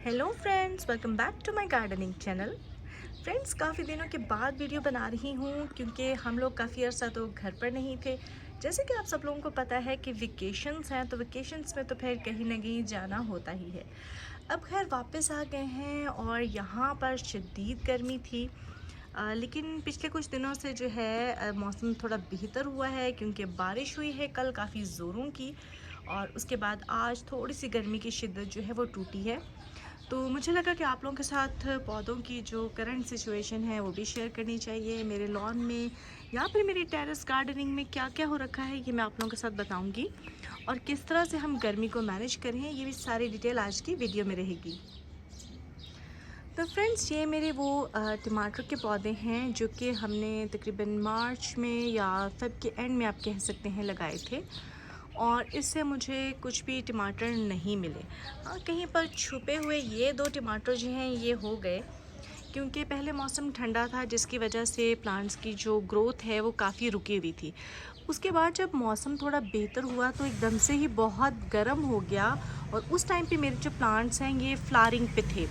Hello friends, welcome back to my gardening channel. Friends, काफ़ी दिनों के बाद वीडियो बना रही हूँ क्योंकि हम लोग काफ़ी अर्सा तो घर पर नहीं थे। जैसे कि आप सब लोगों को पता है कि वेकेशंस हैं, तो वेकेशंस में तो फिर कहीं ना कहीं जाना होता ही है। अब खैर वापस आ गए हैं और यहाँ पर शदीद गर्मी थी। लेकिन पिछले कुछ दिनों से जो है मौसम थोड़ा बेहतर हुआ है क्योंकि बारिश हुई है कल काफ़ी ज़ोरों की। और उसके बाद आज थोड़ी सी गर्मी की शिद्दत जो है वो टूटी है। तो मुझे लगा कि आप लोगों के साथ पौधों की जो करंट सिचुएशन है वो भी शेयर करनी चाहिए। मेरे लॉन में या फिर मेरी टेरेस गार्डनिंग में क्या क्या हो रखा है ये मैं आप लोगों के साथ बताऊंगी, और किस तरह से हम गर्मी को मैनेज करें ये भी सारी डिटेल आज की वीडियो में रहेगी। तो फ्रेंड्स, ये मेरे वो टमाटर के पौधे हैं जो कि हमने तकरीबन मार्च में या फेब के एंड में आप कह सकते हैं लगाए थे। और इससे मुझे कुछ भी टमाटर नहीं मिले। हाँ, कहीं पर छुपे हुए ये दो टमाटर जो हैं ये हो गए क्योंकि पहले मौसम ठंडा था जिसकी वजह से प्लांट्स की जो ग्रोथ है वो काफ़ी रुकी हुई थी। उसके बाद जब मौसम थोड़ा बेहतर हुआ तो एकदम से ही बहुत गर्म हो गया, और उस टाइम पे मेरे जो प्लांट्स हैं ये फ्लावरिंग पे थे।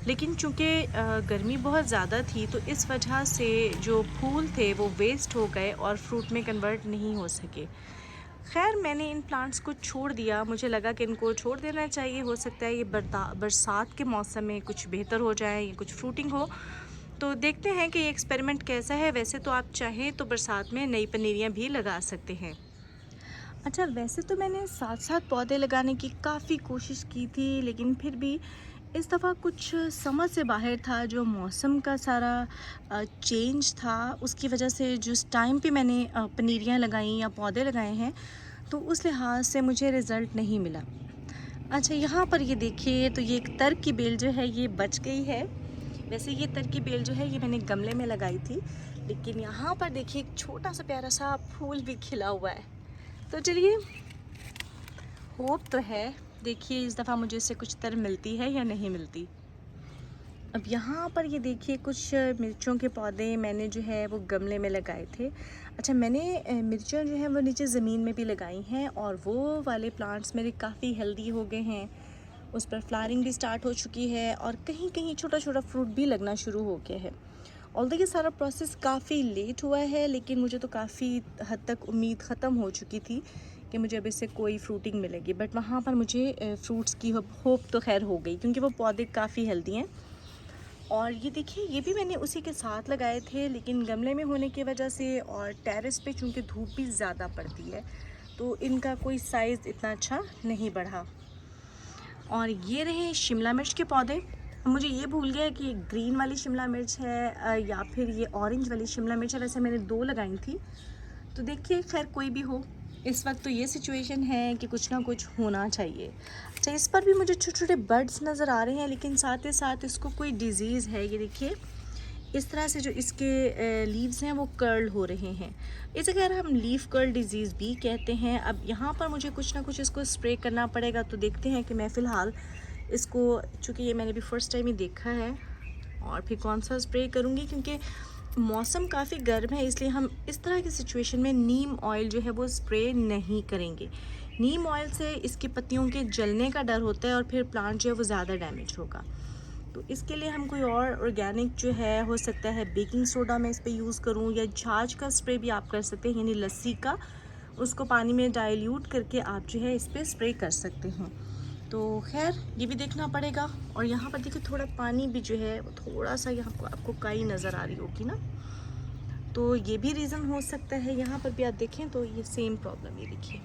लेकिन चूँकि गर्मी बहुत ज़्यादा थी तो इस वजह से जो फूल थे वो वेस्ट हो गए और फ्रूट में कन्वर्ट नहीं हो सके। खैर, मैंने इन प्लांट्स को छोड़ दिया। मुझे लगा कि इनको छोड़ देना चाहिए, हो सकता है ये बरसात के मौसम में कुछ बेहतर हो जाए, ये कुछ फ्रूटिंग हो। तो देखते हैं कि ये एक्सपेरिमेंट कैसा है। वैसे तो आप चाहें तो बरसात में नई पनीरियाँ भी लगा सकते हैं। अच्छा, वैसे तो मैंने साथ साथ पौधे लगाने की काफ़ी कोशिश की थी, लेकिन फिर भी इस दफ़ा कुछ समझ से बाहर था। जो मौसम का सारा चेंज था उसकी वजह से जिस टाइम पे मैंने पनीरियाँ लगाई या पौधे लगाए हैं तो उस लिहाज से मुझे रिज़ल्ट नहीं मिला। अच्छा, यहाँ पर ये देखिए, तो ये एक तर की बेल जो है ये बच गई है। वैसे ये तर की बेल जो है ये मैंने गमले में लगाई थी, लेकिन यहाँ पर देखिए एक छोटा सा प्यारा सा फूल भी खिला हुआ है। तो चलिए, होप तो है। देखिए इस दफ़ा मुझे इससे कुछ तर मिलती है या नहीं मिलती। अब यहाँ पर ये देखिए कुछ मिर्चों के पौधे मैंने जो है वो गमले में लगाए थे। अच्छा, मैंने मिर्चें जो हैं वो नीचे ज़मीन में भी लगाई हैं और वो वाले प्लांट्स मेरे काफ़ी हेल्दी हो गए हैं। उस पर फ्लावरिंग भी स्टार्ट हो चुकी है और कहीं कहीं छोटा छोटा फ्रूट भी लगना शुरू हो गया है। ऑल्दो ये सारा प्रोसेस काफ़ी लेट हुआ है, लेकिन मुझे तो काफ़ी हद तक उम्मीद ख़त्म हो चुकी थी कि मुझे अब इससे कोई फ्रूटिंग मिलेगी। बट वहाँ पर मुझे फ्रूट्स की होप तो खैर हो गई क्योंकि वो पौधे काफ़ी हेल्दी हैं। और ये देखिए, ये भी मैंने उसी के साथ लगाए थे, लेकिन गमले में होने की वजह से और टेरेस पे चूँकि धूप भी ज़्यादा पड़ती है तो इनका कोई साइज़ इतना अच्छा नहीं बढ़ा। और ये रहे शिमला मिर्च के पौधे। मुझे ये भूल गया कि ग्रीन वाली शिमला मिर्च है या फिर ये ऑरेंज वाली शिमला मिर्च है। वैसे मैंने दो लगाई थी। तो देखिए, खैर कोई भी हो, इस वक्त तो ये सिचुएशन है कि कुछ ना कुछ होना चाहिए। अच्छा, इस पर भी मुझे छोटे छोटे बर्ड्स नज़र आ रहे हैं, लेकिन साथ ही साथ इसको कोई डिज़ीज़ है। ये देखिए, इस तरह से जो इसके लीव्स हैं वो कर्ल हो रहे हैं। इसे खैर हम लीफ कर्ल डिज़ीज़ भी कहते हैं। अब यहाँ पर मुझे कुछ ना कुछ इसको स्प्रे करना पड़ेगा, तो देखते हैं कि मैं फ़िलहाल इसको, चूँकि ये मैंने भी फ़र्स्ट टाइम ही देखा है, और फिर कौन सा स्प्रे करूँगी क्योंकि मौसम काफ़ी गर्म है, इसलिए हम इस तरह की सिचुएशन में नीम ऑयल जो है वो स्प्रे नहीं करेंगे। नीम ऑयल से इसकी पत्तियों के जलने का डर होता है और फिर प्लांट जो है वो ज़्यादा डैमेज होगा। तो इसके लिए हम कोई और ऑर्गेनिक जो है, हो सकता है बेकिंग सोडा मैं इस पर यूज़ करूँ, या छाछ का स्प्रे भी आप कर सकते हैं, यानी लस्सी का, उसको पानी में डाइल्यूट करके आप जो है इस पर स्प्रे कर सकते हैं। तो खैर ये भी देखना पड़ेगा। और यहाँ पर देखिए थोड़ा पानी भी जो है थोड़ा सा यहाँ को आपको काई नज़र आ रही होगी ना, तो ये भी रीज़न हो सकता है। यहाँ पर भी आप देखें तो ये सेम प्रॉब्लम, ये देखिए।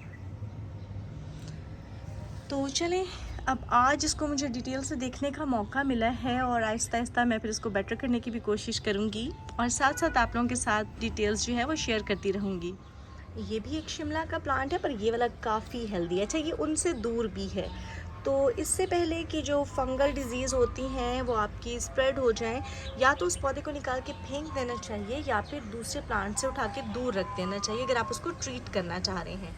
तो चलें, अब आज इसको मुझे डिटेल से देखने का मौका मिला है और आहिस्ता आहिस्ता मैं फिर इसको बेटर करने की भी कोशिश करूँगी, और साथ साथ आप लोगों के साथ डिटेल्स जो है वो शेयर करती रहूँगी। ये भी एक शिमला का प्लांट है, पर ये वाला काफ़ी हेल्दी है। अच्छा, ये उनसे दूर भी है, तो इससे पहले कि जो फंगल डिजीज़ होती हैं वो आपकी स्प्रेड हो जाए, या तो उस पौधे को निकाल के फेंक देना चाहिए या फिर दूसरे प्लांट से उठा के दूर रख देना चाहिए अगर आप उसको ट्रीट करना चाह रहे हैं।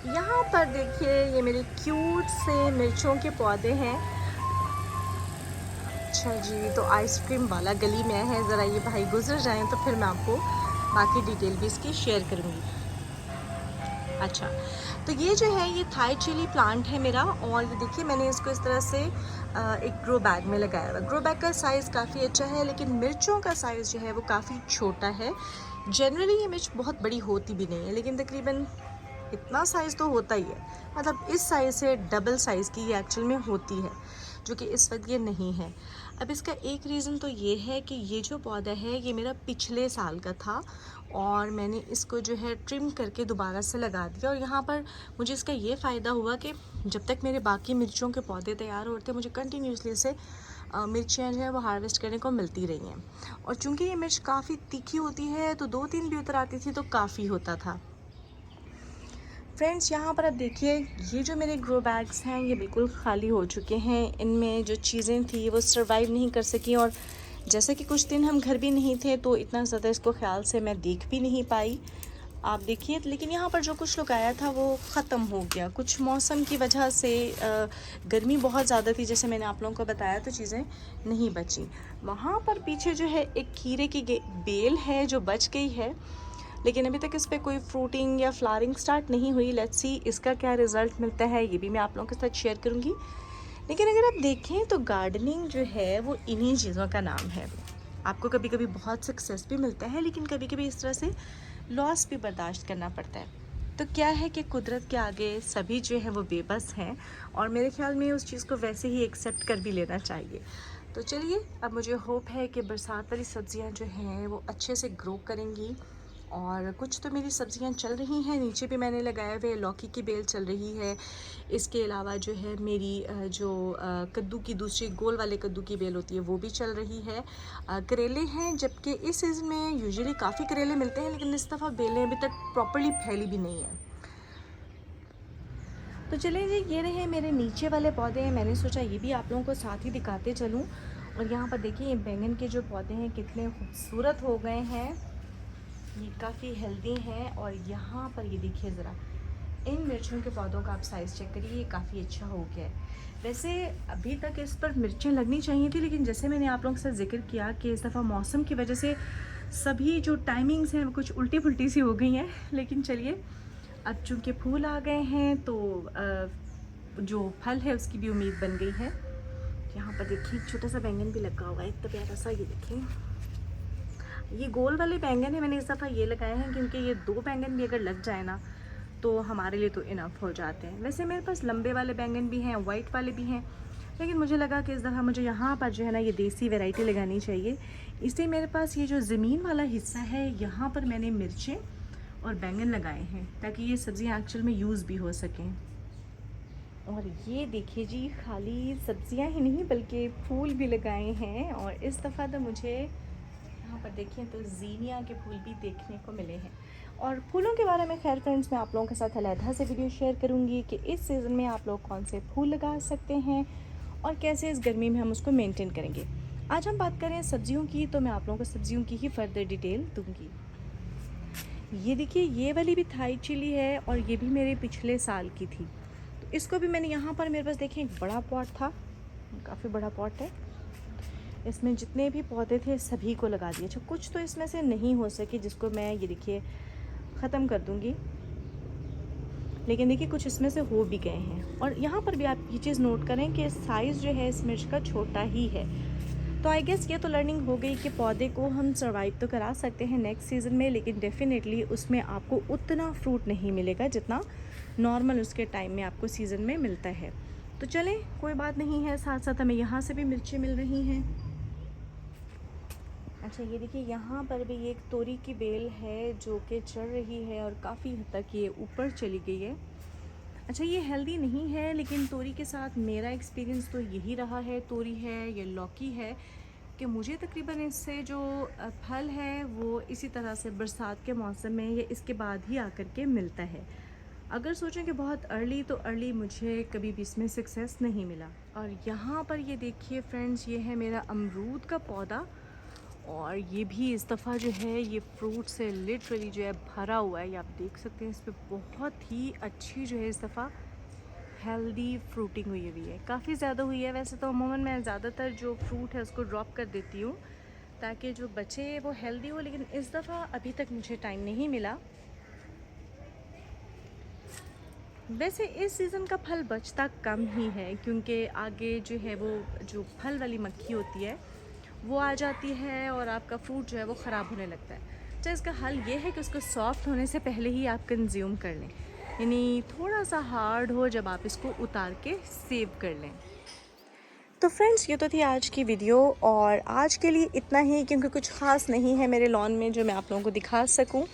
यहाँ पर देखिए, ये मेरे क्यूट से मिर्चों के पौधे हैं। अच्छा जी, तो आइसक्रीम वाला गली में है, ज़रा ये भाई गुजर जाएं तो फिर मैं आपको बाकी डिटेल भी इसकी शेयर करूँगी। अच्छा, तो ये जो है ये थाई चिली प्लांट है मेरा, और ये देखिए मैंने इसको इस तरह से एक ग्रो बैग में लगाया हुआ है। ग्रो बैग का साइज़ काफ़ी अच्छा है, लेकिन मिर्चों का साइज़ जो है वो काफ़ी छोटा है। जनरली ये मिर्च बहुत बड़ी होती भी नहीं है, लेकिन तकरीबन इतना साइज़ तो होता ही है, मतलब इस साइज़ से डबल साइज़ की ये एक्चुअल में होती है, जो कि इस वक्त ये नहीं है। अब इसका एक रीज़न तो ये है कि ये जो पौधा है ये मेरा पिछले साल का था, और मैंने इसको जो है ट्रिम करके दोबारा से लगा दिया। और यहाँ पर मुझे इसका ये फ़ायदा हुआ कि जब तक मेरे बाकी मिर्चों के पौधे तैयार होते मुझे कंटिन्यूसली से मिर्चियाँ जो है वो हार्वेस्ट करने को मिलती रही हैं। और चूँकि ये मिर्च काफ़ी तीखी होती है तो 2-3 भी उतर आती थी तो काफ़ी होता था। फ्रेंड्स, यहाँ पर आप देखिए ये जो मेरे ग्रो बैग्स हैं ये बिल्कुल खाली हो चुके हैं। इनमें जो चीज़ें थी वो सर्वाइव नहीं कर सकी, और जैसे कि कुछ दिन हम घर भी नहीं थे तो इतना ज़्यादा इसको ख्याल से मैं देख भी नहीं पाई। आप देखिए, लेकिन यहाँ पर जो कुछ लगाया था वो ख़त्म हो गया। कुछ मौसम की वजह से गर्मी बहुत ज़्यादा थी, जैसे मैंने आप लोगों को बताया, तो चीज़ें नहीं बची। वहाँ पर पीछे जो है एक खीरे की बेल है जो बच गई है, लेकिन अभी तक इस पर कोई फ्रूटिंग या फ्लावरिंग स्टार्ट नहीं हुई। लेट्स सी इसका क्या रिज़ल्ट मिलता है, ये भी मैं आप लोगों के साथ शेयर करूँगी। लेकिन अगर आप देखें तो गार्डनिंग जो है वो इन्हीं चीज़ों का नाम है। आपको कभी कभी बहुत सक्सेस भी मिलता है, लेकिन कभी कभी इस तरह से लॉस भी बर्दाश्त करना पड़ता है। तो क्या है कि कुदरत के आगे सभी जो है वो बेबस हैं, और मेरे ख्याल में उस चीज़ को वैसे ही एक्सेप्ट कर भी लेना चाहिए। तो चलिए, अब मुझे होप है कि बरसात वाली सब्ज़ियाँ जो हैं वो अच्छे से ग्रो करेंगी। और कुछ तो मेरी सब्ज़ियाँ चल रही हैं, नीचे भी मैंने लगाए हुए लौकी की बेल चल रही है। इसके अलावा जो है मेरी कद्दू की दूसरी गोल वाले कद्दू की बेल होती है वो भी चल रही है। करेले हैं, जबकि इस सीज़न में यूजुअली काफ़ी करेले मिलते हैं, लेकिन इस दफ़ा बेलें अभी तक प्रॉपरली फैली भी नहीं है। तो चलिए जी, ये रहे मेरे नीचे वाले पौधे। मैंने सोचा ये भी आप लोगों को साथ ही दिखाते चलूँ। और यहाँ पर देखिए ये बैंगन के जो पौधे हैं कितने खूबसूरत हो गए हैं, ये काफ़ी हेल्दी हैं। और यहाँ पर ये देखिए ज़रा, इन मिर्चों के पौधों का आप साइज़ चेक करिए, ये काफ़ी अच्छा हो गया है। वैसे अभी तक इस पर मिर्चें लगनी चाहिए थी, लेकिन जैसे मैंने आप लोगों के साथ जिक्र किया कि इस दफ़ा मौसम की वजह से सभी जो टाइमिंग्स हैं कुछ उल्टी पुल्टी सी हो गई हैं। लेकिन चलिए, अब चूँकि फूल आ गए हैं तो जो फल है उसकी भी उम्मीद बन गई है। यहाँ पर देखिए छोटा सा बैंगन भी लगा हुआ है, इतना प्यारा सा। ये देखिए, ये गोल वाले बैंगन है, मैंने इस दफ़ा ये लगाए हैं क्योंकि ये 2 बैंगन भी अगर लग जाए ना तो हमारे लिए तो इनफ हो जाते हैं। वैसे मेरे पास लंबे वाले बैंगन भी हैं, वाइट वाले भी हैं, लेकिन मुझे लगा कि इस दफ़ा मुझे यहाँ पर जो है ना ये देसी वैरायटी लगानी चाहिए। इसलिए मेरे पास ये जो ज़मीन वाला हिस्सा है यहाँ पर मैंने मिर्चें और बैंगन लगाए हैं, ताकि ये सब्ज़ियाँ एक्चुअल में यूज़ भी हो सकें। और ये देखिए जी, खाली सब्ज़ियाँ ही नहीं बल्कि फूल भी लगाए हैं। और इस दफ़ा तो मुझे यहाँ पर देखें तो ज़ीनिया के फूल भी देखने को मिले हैं। और फूलों के बारे में खैर फ्रेंड्स, मैं आप लोगों के साथ अलहदा से वीडियो शेयर करूँगी कि इस सीज़न में आप लोग कौन से फूल लगा सकते हैं और कैसे इस गर्मी में हम उसको मेंटेन करेंगे। आज हम बात करें सब्जियों की, तो मैं आप लोगों को सब्जियों की ही फर्दर डिटेल दूँगी। ये देखिए, ये वाली भी थाई चिली है, और ये भी मेरे पिछले साल की थी। तो इसको भी मैंने यहाँ पर, मेरे पास देखें एक बड़ा पॉट था, काफ़ी बड़ा पॉट है, इसमें जितने भी पौधे थे सभी को लगा दिया। अच्छा, कुछ तो इसमें से नहीं हो सके जिसको मैं ये देखिए ख़त्म कर दूँगी, लेकिन देखिए कुछ इसमें से हो भी गए हैं। और यहाँ पर भी आप ये चीज़ नोट करें कि साइज़ जो है इस मिर्च का छोटा ही है। तो आई गेस ये तो लर्निंग हो गई कि पौधे को हम सर्वाइव तो करा सकते हैं नेक्स्ट सीज़न में, लेकिन डेफिनेटली उसमें आपको उतना फ्रूट नहीं मिलेगा जितना नॉर्मल उसके टाइम में आपको सीज़न में मिलता है। तो चलें, कोई बात नहीं है, साथ साथ हमें यहाँ से भी मिर्चें मिल रही हैं। अच्छा, ये देखिए यहाँ पर भी एक तोरी की बेल है जो कि चढ़ रही है, और काफ़ी हद तक ये ऊपर चली गई है। अच्छा, ये हेल्दी नहीं है, लेकिन तोरी के साथ मेरा एक्सपीरियंस तो यही रहा है, तोरी है या लौकी है, कि मुझे तकरीबन इससे जो फल है वो इसी तरह से बरसात के मौसम में या इसके बाद ही आकर के मिलता है। अगर सोचें कि बहुत अर्ली, तो अर्ली मुझे कभी भी इसमें सक्सेस नहीं मिला। और यहाँ पर ये देखिए फ्रेंड्स, ये है मेरा अमरूद का पौधा, और ये भी इस दफ़ा जो है ये फ्रूट से लिटरली जो है भरा हुआ है। ये आप देख सकते हैं, इस पर बहुत ही अच्छी जो है इस दफ़ा हेल्दी फ्रूटिंग हुई हुई है, काफ़ी ज़्यादा हुई है। वैसे तो अमूमन मैं ज़्यादातर जो फ्रूट है उसको ड्रॉप कर देती हूँ ताकि जो बचे वो हेल्दी हो, लेकिन इस दफ़ा अभी तक मुझे टाइम नहीं मिला। वैसे इस सीज़न का फल बचता कम ही है, क्योंकि आगे जो है वो जो फल वाली मक्खी होती है वो आ जाती है और आपका फ्रूट जो है वो ख़राब होने लगता है। तो इसका हल ये है कि उसको सॉफ्ट होने से पहले ही आप कंज्यूम कर लें, यानी थोड़ा सा हार्ड हो जब आप इसको उतार के सेव कर लें। तो फ्रेंड्स, ये तो थी आज की वीडियो, और आज के लिए इतना ही, क्योंकि कुछ ख़ास नहीं है मेरे लॉन में जो मैं आप लोगों को दिखा सकूं।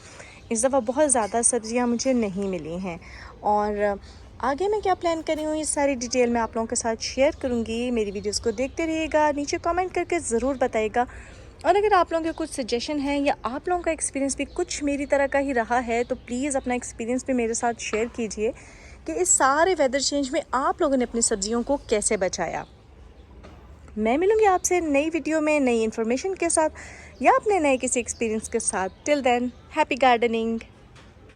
इस दफ़ा बहुत ज़्यादा सब्जियां मुझे नहीं मिली हैं, और आगे मैं क्या प्लान कर रही हूँ, ये सारी डिटेल मैं आप लोगों के साथ शेयर करूँगी। मेरी वीडियोस को देखते रहिएगा, नीचे कमेंट करके ज़रूर बताइएगा। और अगर आप लोगों के कुछ सजेशन हैं या आप लोगों का एक्सपीरियंस भी कुछ मेरी तरह का ही रहा है, तो प्लीज़ अपना एक्सपीरियंस भी मेरे साथ शेयर कीजिए कि इस सारे वेदर चेंज में आप लोगों ने अपनी सब्जियों को कैसे बचाया। मैं मिलूंगी आपसे नई वीडियो में नई इन्फॉर्मेशन के साथ या अपने नए किसी एक्सपीरियंस के साथ। Till then, happy gardening.